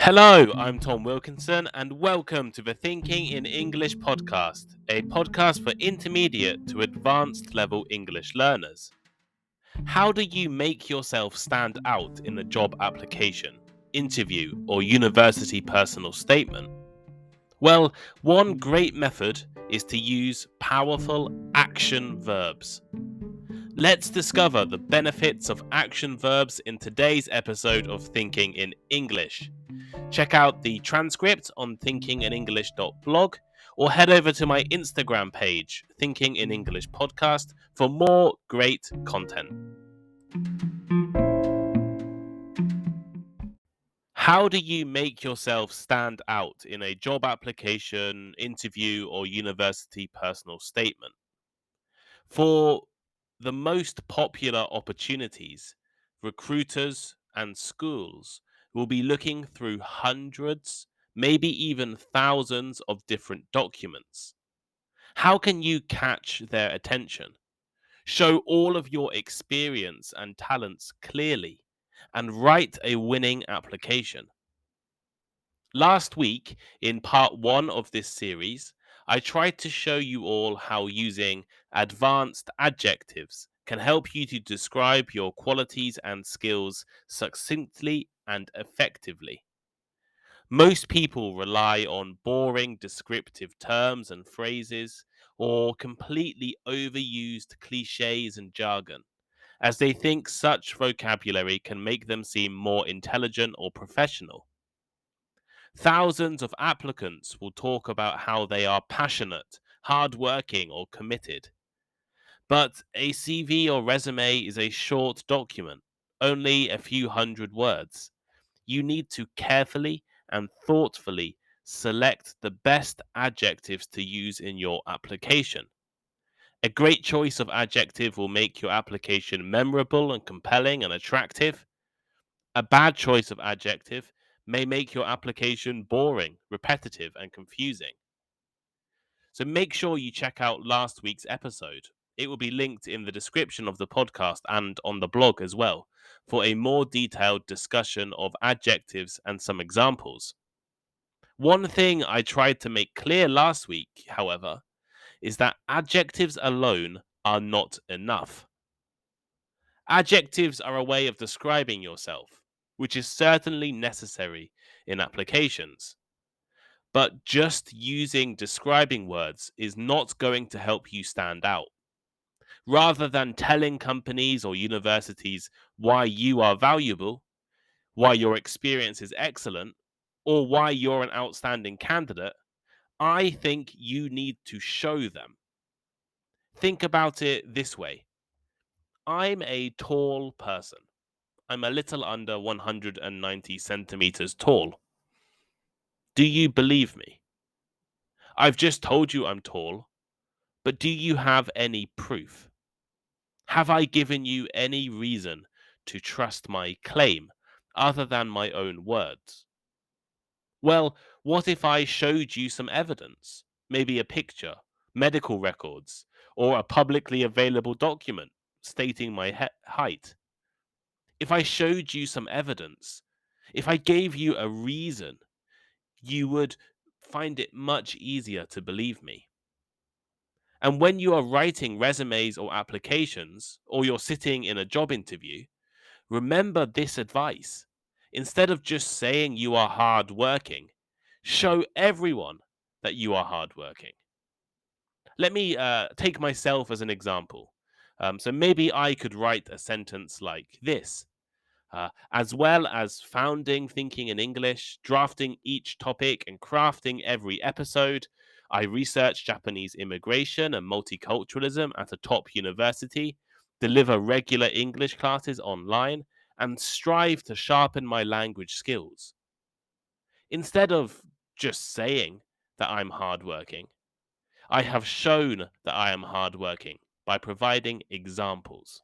Hello, I'm Tom Wilkinson, and welcome to the Thinking in English podcast, a podcast for intermediate to advanced level English learners. How do you make yourself stand out in a job application, interview, or university personal statement? Well, one great method is to use powerful action verbs. Let's discover the benefits of action verbs in today's episode of Thinking in English. Check out the transcript on thinkinginenglish.blog or head over to my Instagram page, Thinking in English Podcast, for more great content. How do you make yourself stand out in a job application, interview, or university personal statement? For the most popular opportunities, recruiters and schools will be looking through hundreds, maybe even thousands of different documents. How can you catch their attention? Show all of your experience and talents clearly and write a winning application. Last week, in part one of this series, I tried to show you all how using advanced adjectives can help you to describe your qualities and skills succinctly and effectively. Most people rely on boring descriptive terms and phrases or completely overused cliches and jargon, as they think such vocabulary can make them seem more intelligent or professional. Thousands of applicants will talk about how they are passionate, hardworking, or committed. But a CV or resume is a short document, only a few hundred words. You need to carefully and thoughtfully select the best adjectives to use in your application. A great choice of adjective will make your application memorable and compelling and attractive. A bad choice of adjective may make your application boring, repetitive, and confusing. So make sure you check out last week's episode. It will be linked in the description of the podcast and on the blog as well for a more detailed discussion of adjectives and some examples. One thing I tried to make clear last week, however, is that adjectives alone are not enough. Adjectives are a way of describing yourself, which is certainly necessary in applications. But just using describing words is not going to help you stand out. Rather than telling companies or universities why you are valuable, why your experience is excellent, or why you're an outstanding candidate, I think you need to show them. Think about it this way. I'm a tall person. I'm a little under 190 centimeters tall. Do you believe me? I've just told you I'm tall, but do you have any proof? Have I given you any reason to trust my claim other than my own words? Well, what if I showed you some evidence? Maybe a picture, medical records, or a publicly available document stating my height. If I showed you some evidence, if I gave you a reason, you would find it much easier to believe me. And when you are writing resumes or applications, or you're sitting in a job interview, remember this advice. Instead of just saying you are hardworking, show everyone that you are hardworking. Let me take myself as an example. So maybe I could write a sentence like this. As well as founding Thinking in English, drafting each topic, and crafting every episode, I research Japanese immigration and multiculturalism at a top university, deliver regular English classes online, and strive to sharpen my language skills. Instead of just saying that I'm hardworking, I have shown that I am hardworking by providing examples.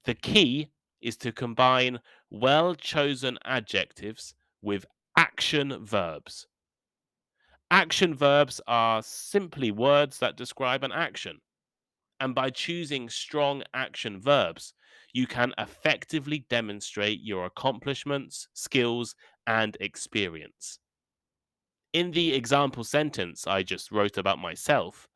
The key is to combine well-chosen adjectives with action verbs. Action verbs are simply words that describe an action. And by choosing strong action verbs, you can effectively demonstrate your accomplishments, skills, and experience. In the example sentence I just wrote about myself,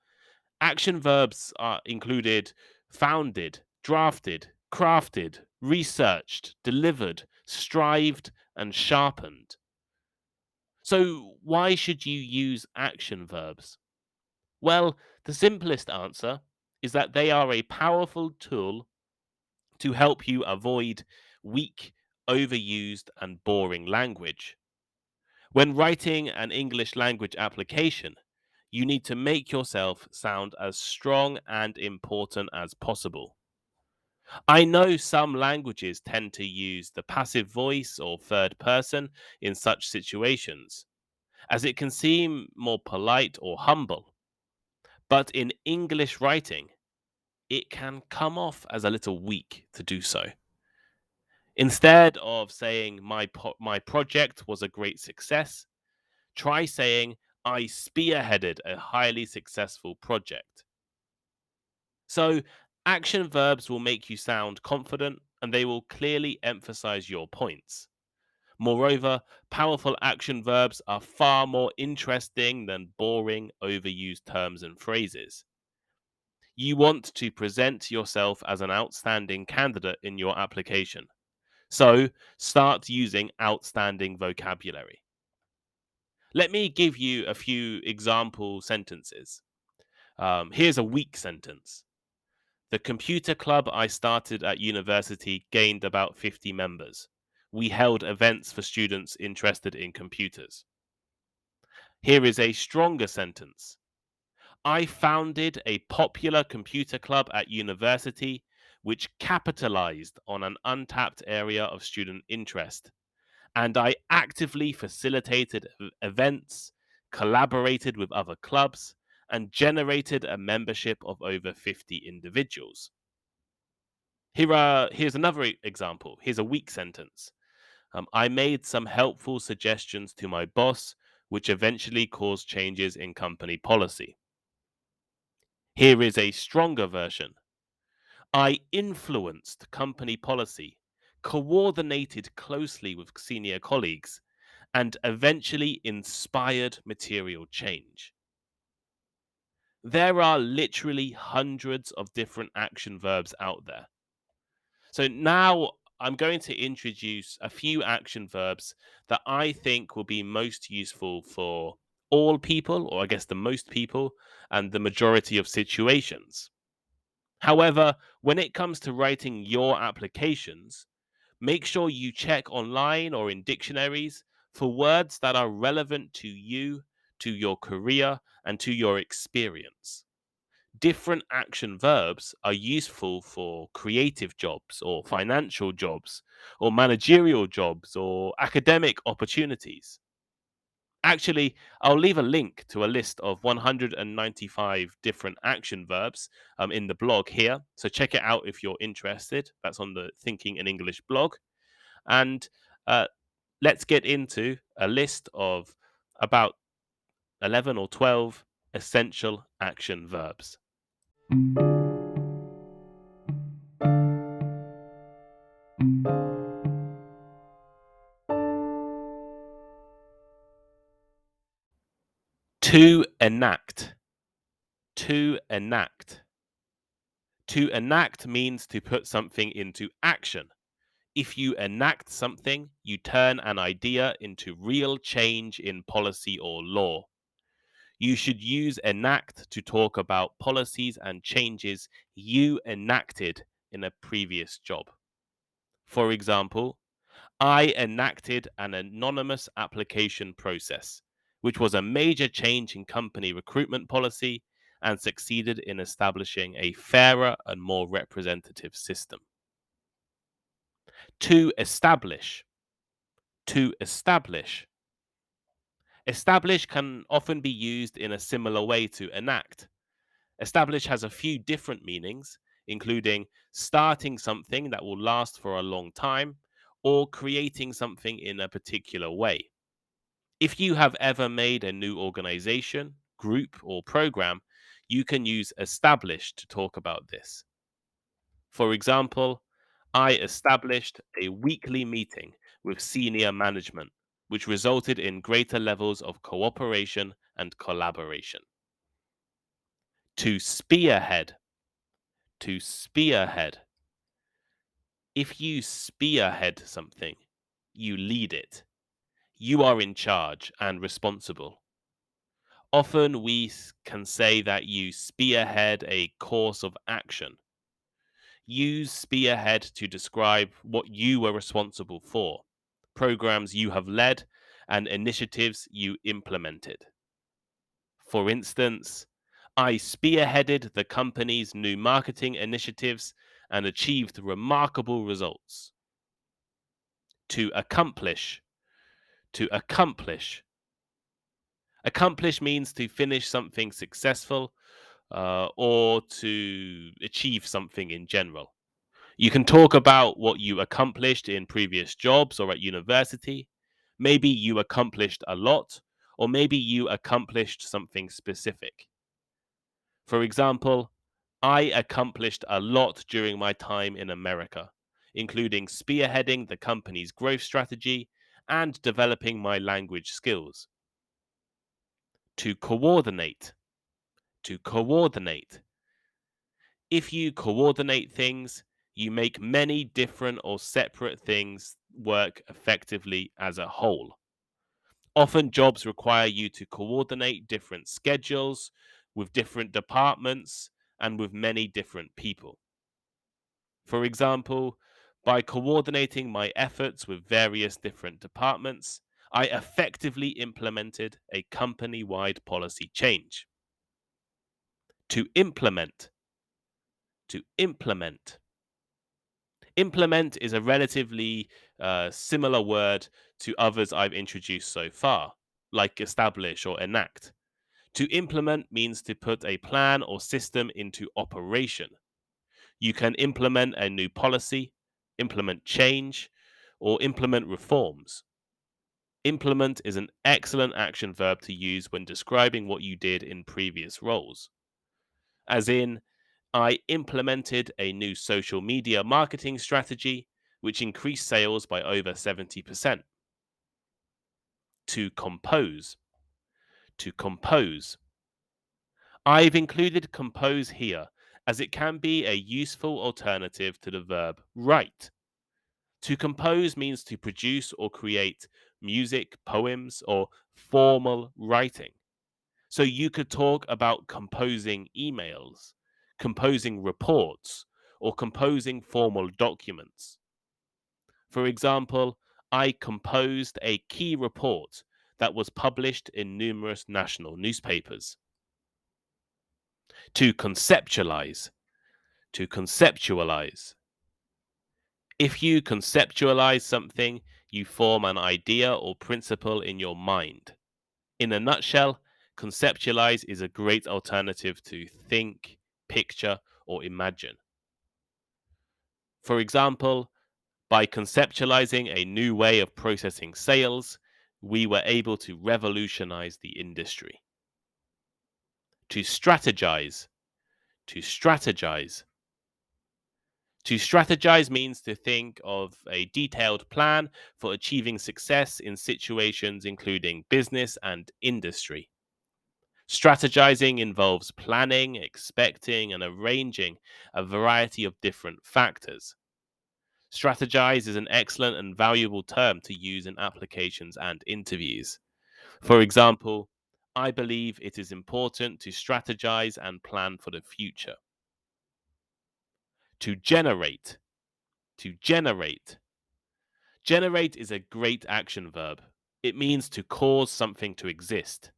action verbs are included founded, drafted, crafted, researched, delivered, strived, and sharpened. So, why should you use action verbs? Well, the simplest answer is that they are a powerful tool to help you avoid weak, overused, and boring language. When writing an English language application, you need to make yourself sound as strong and important as possible. I know some languages tend to use the passive voice or third person in such situations, as it can seem more polite or humble. But in English writing, it can come off as a little weak to do so. Instead of saying my project was a great success, try saying I spearheaded a highly successful project. So, action verbs will make you sound confident and they will clearly emphasize your points. Moreover, powerful action verbs are far more interesting than boring, overused terms and phrases. You want to present yourself as an outstanding candidate in your application. So, start using outstanding vocabulary. Let me give you a few example sentences. Here's a weak sentence. The computer club I started at university gained about 50 members. We held events for students interested in computers. Here is a stronger sentence. I founded a popular computer club at university which capitalized on an untapped area of student interest. And I actively facilitated events, collaborated with other clubs, and generated a membership of over 50 individuals. Here's another example. Here's a weak sentence. I made some helpful suggestions to my boss, which eventually caused changes in company policy. Here is a stronger version. I influenced company policy, coordinated closely with senior colleagues, and eventually inspired material change. There are literally hundreds of different action verbs out there. So now I'm going to introduce a few action verbs that I think will be most useful for all people, or I guess the most people, and the majority of situations. However, when it comes to writing your applications, make sure you check online or in dictionaries for words that are relevant to you, to your career, and to your experience. Different action verbs are useful for creative jobs or financial jobs or managerial jobs or academic opportunities. Actually, I'll leave a link to a list of 195 different action verbs in the blog here. So check it out if you're interested. That's on the Thinking in English blog. And uh, let's get into a list of about 11 or 12 essential action verbs. To enact. To enact. To enact means to put something into action. If you enact something, you turn an idea into real change in policy or law. You should use enact to talk about policies and changes you enacted in a previous job. For example, I enacted an anonymous application process, which was a major change in company recruitment policy and succeeded in establishing a fairer and more representative system. To establish. To establish. Establish can often be used in a similar way to enact. Establish has a few different meanings, including starting something that will last for a long time or creating something in a particular way. If you have ever made a new organization, group, or program, you can use establish to talk about this. For example, I established a weekly meeting with senior management, which resulted in greater levels of cooperation and collaboration. To spearhead. To spearhead. If you spearhead something, you lead it. You are in charge and responsible. Often we can say that you spearhead a course of action. Use spearhead to describe what you were responsible for, programs you have led, and initiatives you implemented. For instance, I spearheaded the company's new marketing initiatives and achieved remarkable results. To accomplish. To accomplish. Accomplish means to finish something successful or to achieve something in general. You can talk about what you accomplished in previous jobs or at university. Maybe you accomplished a lot, or maybe you accomplished something specific. For example, I accomplished a lot during my time in America, including spearheading the company's growth strategy and developing my language skills. To coordinate. To coordinate. If you coordinate things, you make many different or separate things work effectively as a whole. Often, jobs require you to coordinate different schedules with different departments and with many different people. For example, by coordinating my efforts with various different departments, I effectively implemented a company wide policy change. To implement. To implement. Implement is a relatively similar word to others I've introduced so far, like establish or enact. To implement means to put a plan or system into operation. You can implement a new policy, implement change, or implement reforms. Implement is an excellent action verb to use when describing what you did in previous roles. As in, I implemented a new social media marketing strategy, which increased sales by over 70%. To compose. To compose. I've included compose here as it can be a useful alternative to the verb write. To compose means to produce or create music, poems, or formal writing. So you could talk about composing emails, composing reports, or composing formal documents. For example, I composed a key report that was published in numerous national newspapers. To conceptualize. To conceptualize. If you conceptualize something, you form an idea or principle in your mind. In a nutshell, conceptualize is a great alternative to think, picture, or imagine. For example, by conceptualizing a new way of processing sales, we were able to revolutionize the industry. To strategize. To strategize. To strategize means to think of a detailed plan for achieving success in situations including business and industry. Strategizing involves planning, expecting, and arranging a variety of different factors. Strategize is an excellent and valuable term to use in applications and interviews. For example, I believe it is important to strategize and plan for the future. To generate. To generate. Generate is a great action verb. It means to cause something to exist.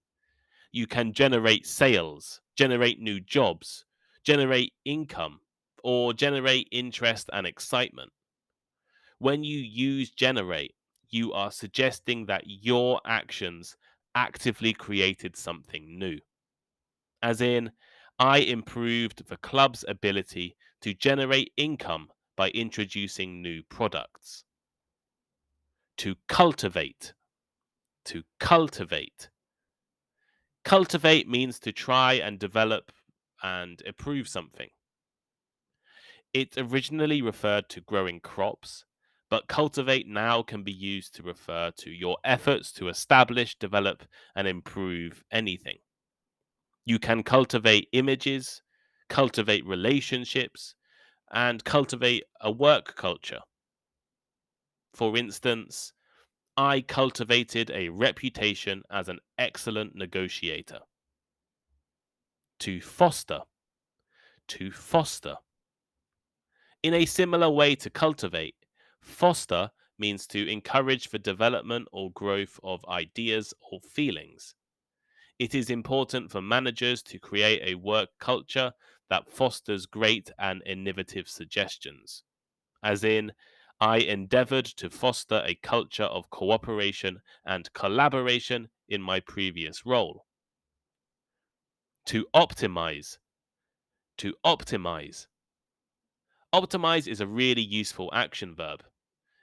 You can generate sales, generate new jobs, generate income, or generate interest and excitement. When you use generate, you are suggesting that your actions actively created something new. As in, I improved the club's ability to generate income by introducing new products. To cultivate. To cultivate. Cultivate means to try and develop and improve something. It originally referred to growing crops, but cultivate now can be used to refer to your efforts to establish, develop, and improve anything. You can cultivate images, cultivate relationships, and cultivate a work culture. For instance, I cultivated a reputation as an excellent negotiator. To foster. To foster. In a similar way to cultivate, foster means to encourage the development or growth of ideas or feelings. It is important for managers to create a work culture that fosters great and innovative suggestions. As in, I endeavored to foster a culture of cooperation and collaboration in my previous role. To optimize. To optimize. Optimize is a really useful action verb.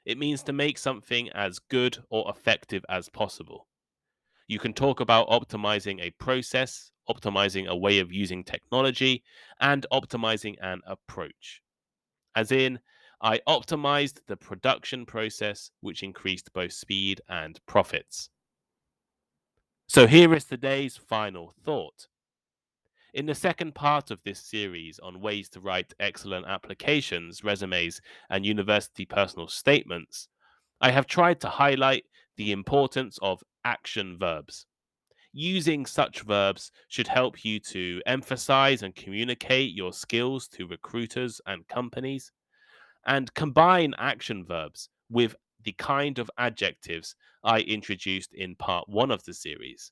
It means to make something as good or effective as possible. You can talk about optimizing a process, optimizing a way of using technology, and optimizing an approach. As in, I optimized the production process, which increased both speed and profits. So here is today's final thought. In the second part of this series on ways to write excellent applications, resumes, and university personal statements, I have tried to highlight the importance of action verbs. Using such verbs should help you to emphasize and communicate your skills to recruiters and companies, and combine action verbs with the kind of adjectives I introduced in part 1 of the series.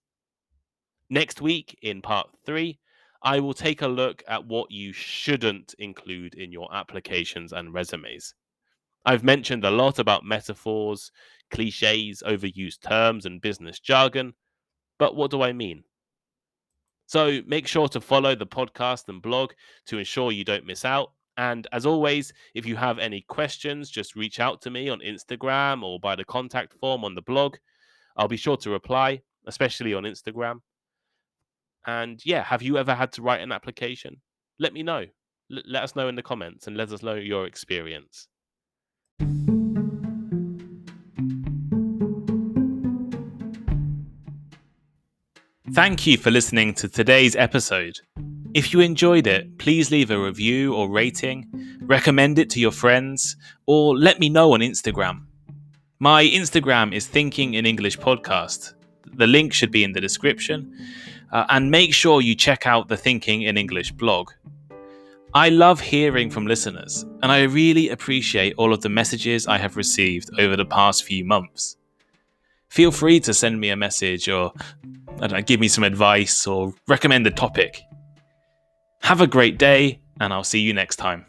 Next week, in part 3, I will take a look at what you shouldn't include in your applications and resumes. I've mentioned a lot about metaphors, cliches, overused terms, and business jargon, but what do I mean? So make sure to follow the podcast and blog to ensure you don't miss out. And as always, if you have any questions, just reach out to me on Instagram or by the contact form on the blog. I'll be sure to reply, especially on Instagram. And yeah, have you ever had to write an application? Let me know. Let us know in the comments and let us know your experience. Thank you for listening to today's episode. If you enjoyed it, please leave a review or rating, recommend it to your friends, or let me know on Instagram. My Instagram is Thinking in English Podcast. The link should be in the description. And make sure you check out the Thinking in English blog. I love hearing from listeners, and I really appreciate all of the messages I have received over the past few months. Feel free to send me a message or give me some advice or recommend a topic. Have a great day, and I'll see you next time.